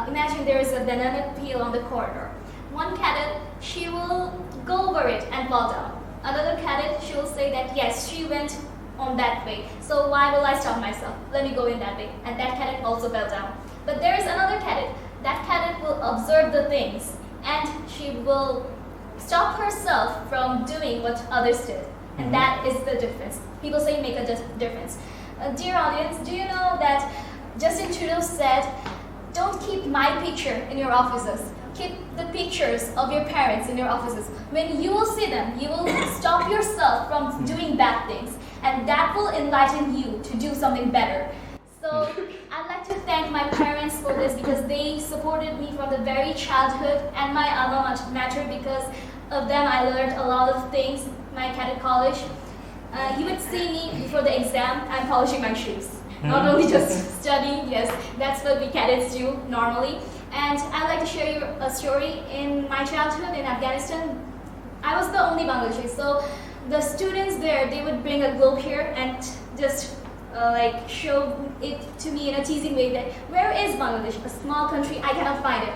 imagine there is a banana peel on the corridor. One cadet, she will go over it and fall down. Another cadet, she will say that yes, she went on that way. So why will I stop myself? Let me go in that way. And that cadet also fell down. But there is another cadet. That cadet will observe the things and she will stop herself from doing what others did. And that is the difference. People say make a difference. Dear audience, do you know that Justin Trudeau said, don't keep my picture in your offices. Keep the pictures of your parents in your offices. When you will see them, you will stop yourself from doing bad things. And that will enlighten you to do something better. So I'd like to thank my parents for this because they supported me from the very childhood, and my alma mater, because of them I learned a lot of things, my cadet college. You would see me before the exam, I'm polishing my shoes. Not only just studying, yes, that's what we cadets do normally. And I'd like to share you a story. In my childhood in Afghanistan, I was the only Bangladeshi. So the students there, they would bring a globe here and just like show it to me in a teasing way that where is Bangladesh? A small country, I cannot find it.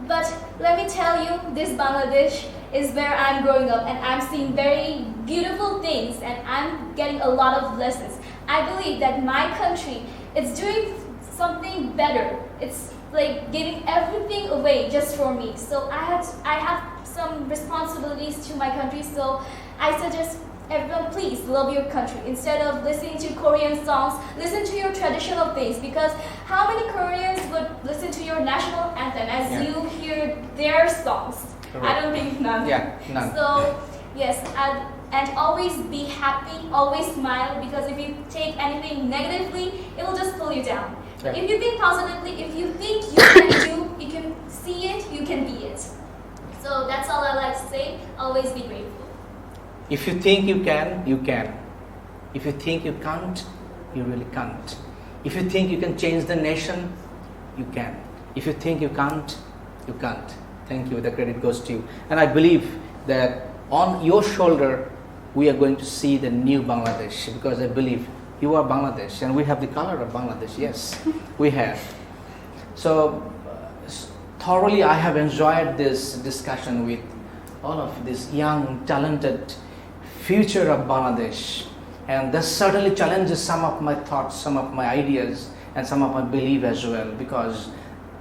But let me tell you, this Bangladesh is where I'm growing up and I'm seeing very beautiful things and I'm getting a lot of lessons. I believe that my country is doing something better. It's like giving everything away just for me. So I have some responsibilities to my country. So I suggest everyone, please love your country. Instead of listening to Korean songs, listen to your traditional things, because how many Koreans would listen to your national anthem as you hear their songs? Correct. I don't think none. Yeah, none. So yes, and always be happy, always smile, because if you take anything negatively, it will just pull you down. Yeah. If you think positively, if you think you can do, you can see it, you can be it. So that's all I like to say. Always be grateful. If you think you can, you can. If you think you can't, you really can't. If you think you can change the nation, you can. If you think you can't, you can't. Thank you. The credit goes to you. And I believe that on your shoulder, we are going to see the new Bangladesh, because I believe you are Bangladesh and we have the color of Bangladesh. Yes, we have. So thoroughly I have enjoyed this discussion with all of this young, talented future of Bangladesh. And this certainly challenges some of my thoughts, some of my ideas, and some of my belief as well, because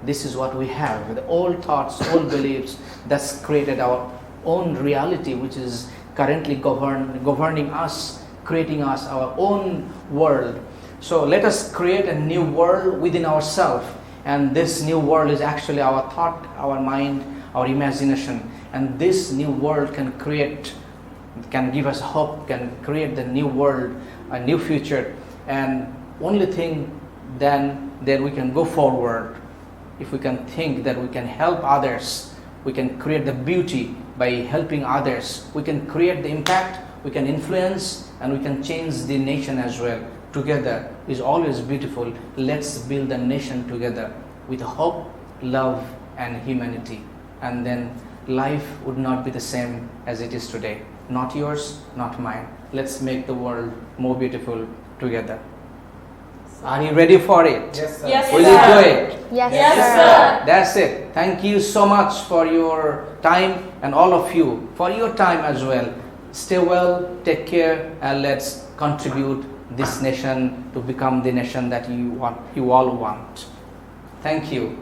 this is what we have, the old thoughts, old beliefs that's created our own reality, which is currently governing us, creating us our own world. So let us create a new world within ourselves, and this new world is actually our thought, our mind, our imagination, and this new world can give us hope, can create the new world, a new future. And only thing then we can go forward if we can think that we can help others, we can create the beauty by helping others, we can create the impact, we can influence, and we can change the nation as well. Together is always beautiful. Let's build a nation together with hope, love, and humanity, and then life would not be the same as it is today. Not yours, not mine. Let's make the world more beautiful together. Are you ready for it? Yes, sir. Yes, Will sir. you do it? Yes, Yes, sir. sir. That's it. Thank you so much for your time, and all of you for your time as well. Stay well, take care, and let's contribute this nation to become the nation that you all want. Thank you.